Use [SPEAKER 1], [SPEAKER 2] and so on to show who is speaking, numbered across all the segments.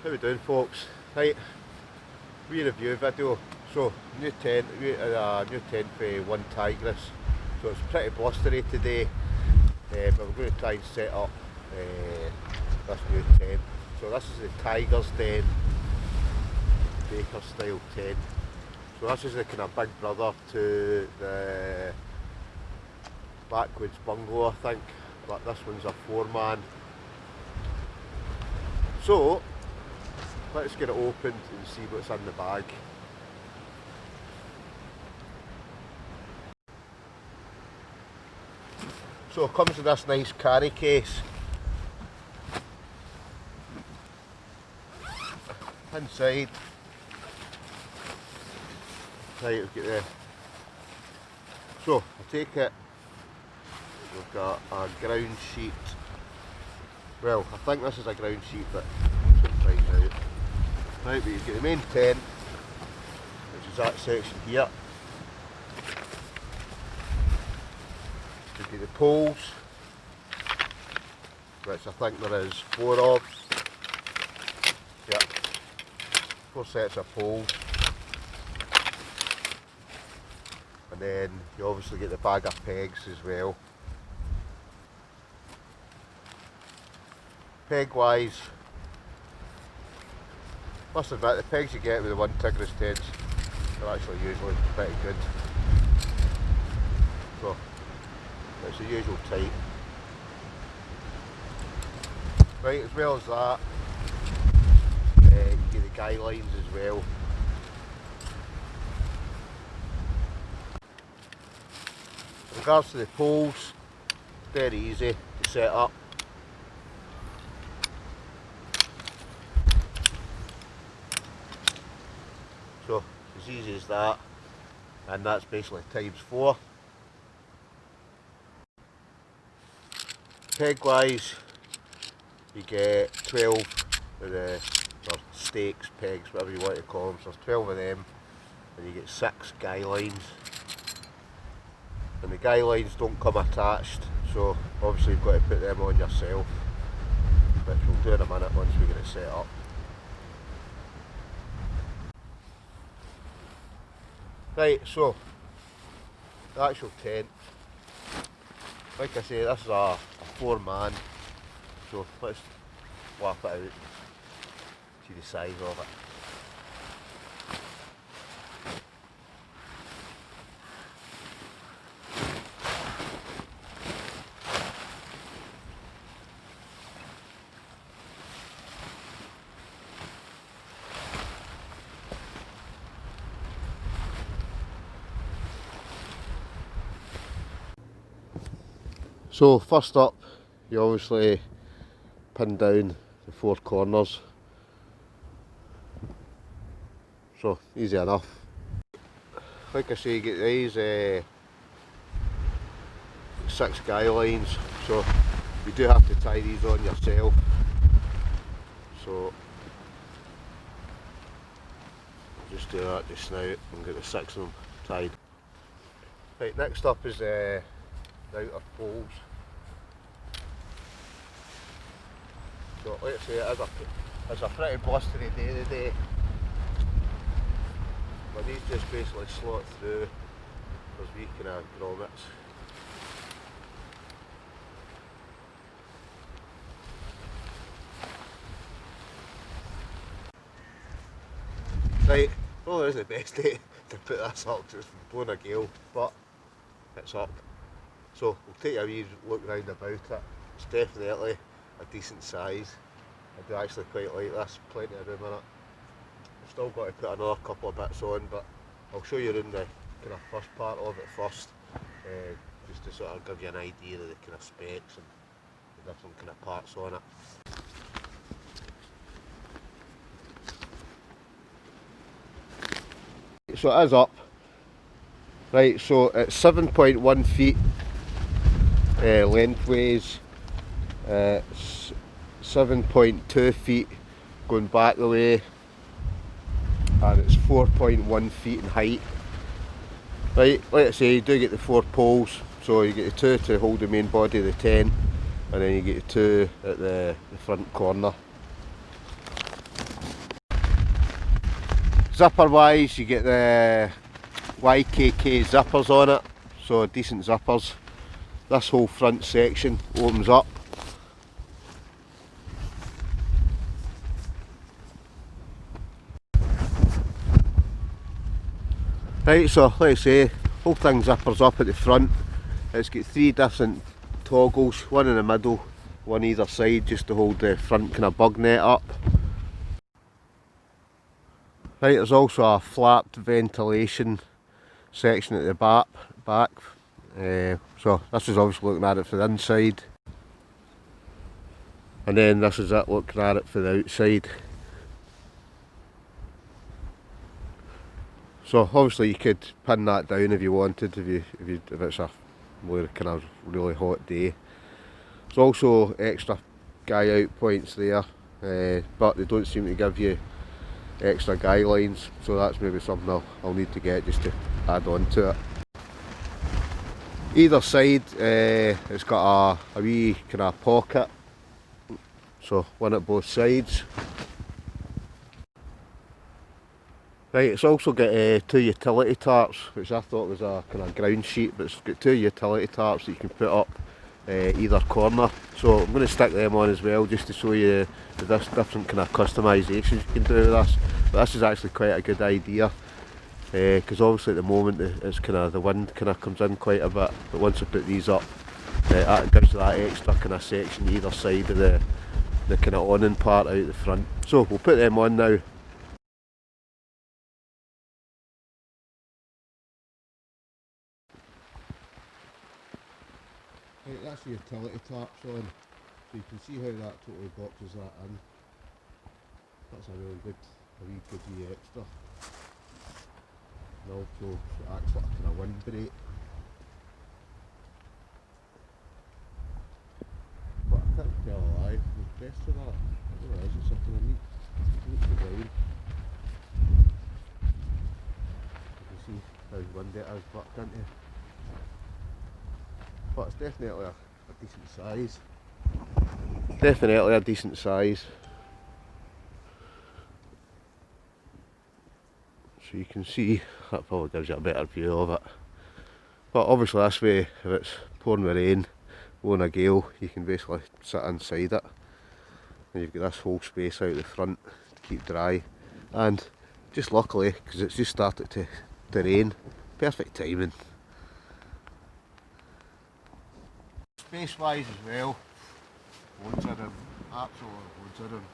[SPEAKER 1] How we doing, folks? Right, wee review video. So, new tent for Onetigris. So it's pretty blustery today, but we're going to try and set up this new tent. So this is the Tigersden Baker style tent. So this is the kind of big brother to the backwoods bungalow, I think, but this one's a 4-man. So let's get it opened and see what's in the bag. So it comes with this nice carry case. Inside, right, we've got the, so I take it, we've got a ground sheet. Well, I think this is a ground sheet, but I should find out. Right, but you've got the main tent, which is that section here. You've got the poles, which I think there is 4 of. Yep, 4 sets of poles. And then you obviously get the bag of pegs as well. Peg wise, must admit the pegs you get with the Onetigris tents are actually usually pretty good. So it's the usual type. Right, as well as that, you get the guy lines as well. In regards to the poles, very easy to set up. So as easy as that, and that's basically times 4. Peg wise, you get 12 of the stakes, pegs, whatever you want to call them. So there's 12 of them, and you get 6 guy lines. And the guy lines don't come attached, so obviously you've got to put them on yourself, which we'll do in a minute once we get it set up. Right, so the actual tent, like I say, this is a 4-man, so let's whap it out, see the size of it. So first up, you obviously pin down the 4 corners. So easy enough. Like I say, you get these 6 guy lines, so you do have to tie these on yourself. So I'll just do that just now and get the 6 of them tied. Right, next up is the outer poles. So like I say, it's a pretty blustery day today, but these just basically slot through those wee kind of grommets. Right, well, it isn't the best day to put this up because it's blowing a gale, but it's up. So we'll take a wee look round about it. It's definitely a decent size. I do actually quite like this, plenty of room in it. I've still got to put another couple of bits on, but I'll show you around the kind of first part of it first, just to sort of give you an idea of the kind of specs and the different kind of parts on it. So it is up. Right, so it's 7.1 feet lengthways, 7.2 feet going back the way, and it's 4.1 feet in height. Right, like I say, you do get the 4 poles, so you get the 2 to hold the main body of the tent, and then you get the 2 at the front corner. Zipper wise, you get the YKK zippers on it, so decent zippers. This whole front section opens up. Right, so like I say, whole thing zippers up at the front. It's got 3 different toggles, one in the middle, one either side, just to hold the front kind of bug net up. Right, there's also a flapped ventilation section at the back. So this is obviously looking at it for the inside, and then this is it looking at it for the outside. So obviously you could pin that down if you wanted, if it's a kind of really hot day. There's also extra guy out points there, but they don't seem to give you extra guy lines, so that's maybe something I'll need to get just to add on to it. Either side, it's got a wee kind of pocket, so one at both sides. Right, it's also got 2 utility tarps, which I thought was a kind of ground sheet, but it's got 2 utility tarps that you can put up either corner. So I'm going to stick them on as well, just to show you the different kind of customisations you can do with this. But this is actually quite a good idea, because obviously at the moment it's kind of, the wind kind of comes in quite a bit, but once I put these up, that gives you that extra kind of section either side of the kind of awning part out the front. So we'll put them on now. Right, that's the utility tarps on, so you can see how that totally boxes that in. That's a really good, wee extra. And also it acts like a kind of windbreak. But I can't tell a lie, I'm impressed with that. I don't know, is it something I need to design? You can see how windy it is, but can't you? But it's definitely a decent size. Definitely a decent size. So you can see, that probably gives you a better view of it. But obviously this way, if it's pouring with rain, blowing a gale, you can basically sit inside it. And you've got this whole space out the front to keep dry. And just luckily, because it's just started to rain, perfect timing. Space wise as well, loads of them, absolutely loads of them.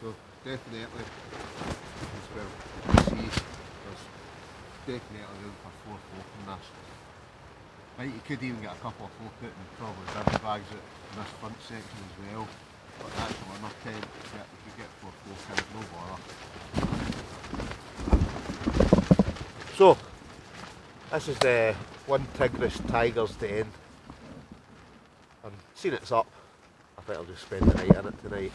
[SPEAKER 1] So definitely, as well, you see, there's definitely room for 4 folk in this. Right, you could even get a couple of folk out and probably bin bags out in this front section as well. But that's enough tent, you could get 4 folk in, no bother. So, this is the Onetigris Tigersden. I'm seeing it's up. I think I'll just spend the night in it tonight.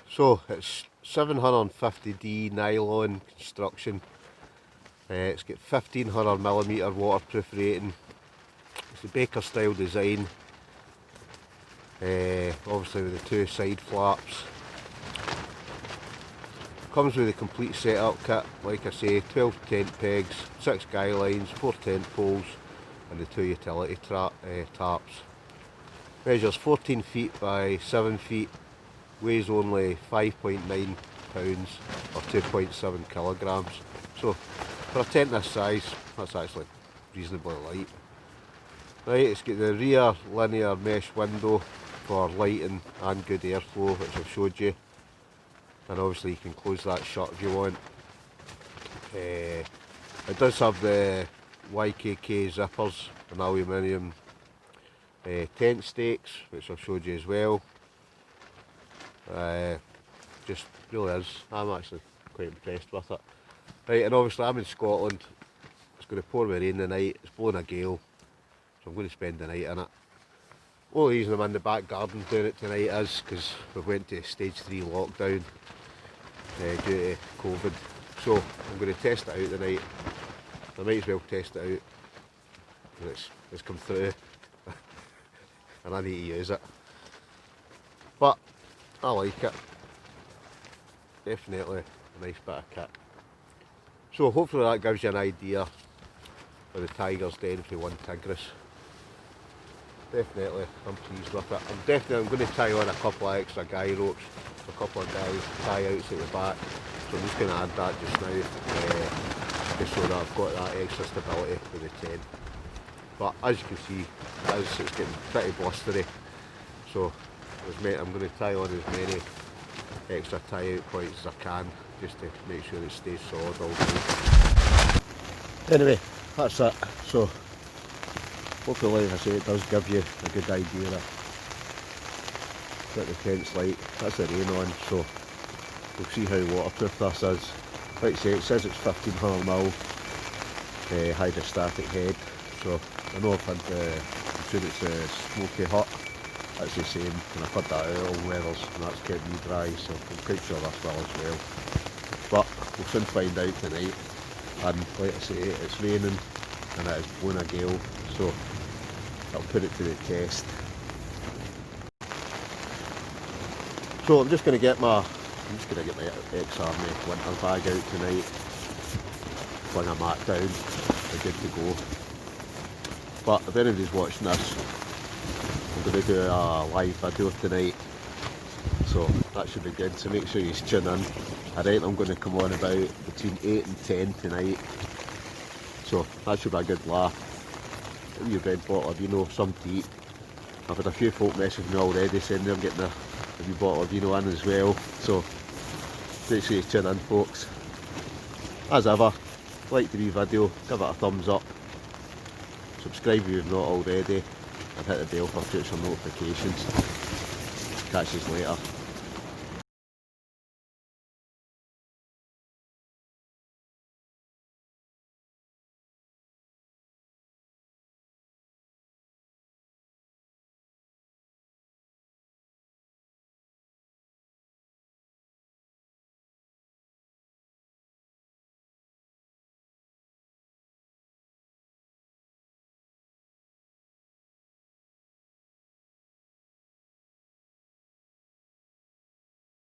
[SPEAKER 1] So it's 750D nylon construction. It's got 1500mm waterproof rating. It's a Baker style design. Obviously with the 2 side flaps. Comes with a complete setup kit, like I say, 12 tent pegs, 6 guy lines, 4 tent poles, and the 2 utility tarps. Measures 14 feet by 7 feet, weighs only 5.9 pounds or 2.7 kilograms. So for a tent this size, that's actually reasonably light. Right, it's got the rear linear mesh window for lighting and good airflow, which I've showed you. And obviously you can close that shut if you want. It does have the YKK zippers and aluminium tent stakes, which I've showed you as well. Just really is, I'm actually quite impressed with it. Right, and obviously I'm in Scotland, it's going to pour with rain tonight, it's blowing a gale, so I'm going to spend the night in it. The only reason I'm in the back garden doing it tonight is because we went to stage 3 lockdown due to COVID. So I'm going to test it out tonight. I might as well test it out. And it's come through and I need to use it. But I like it. Definitely a nice bit of kit. So hopefully that gives you an idea of the Tigersden for Onetigris. Definitely, I'm pleased with it. I'm going to tie on a couple of extra guy ropes, a couple of guys tie outs at the back. So I'm just going to add that just now, just so that I've got that extra stability for the tent. But as you can see, it's getting pretty blustery. So I'm going to tie on as many extra tie out points as I can, just to make sure it stays solid all day. Anyway, that's it. So hopefully, like I say, it does give you a good idea of what the tent's like. That's the rain on, so we'll see how waterproof this is. Like I say, it says it's 1500mm hydrostatic head, so I know I'm sure it's a smoky hut. That's the same, and I've had that out all weathers, and that's kept me dry, so I'm quite sure this will as well. But we'll soon find out tonight, and like I say, it's raining and it is blowing a gale, so I'll put it to the test. So I'm just going to get my ex-army winter bag out tonight, fling a mat down, we're good to go. But if anybody's watching this, I'm going to do a live video tonight, so that should be good, so make sure you tune in. I reckon I'm going to come on about between 8 and 10 tonight, so that should be a good laugh. Get your red bottle of vino, something to eat. I've had a few folk message me already saying they're getting a wee bottle of vino in as well, so make sure you tune in, folks. As ever, like the wee video, give it a thumbs up, subscribe if you've not already, and hit the bell for future notifications. Catch you later.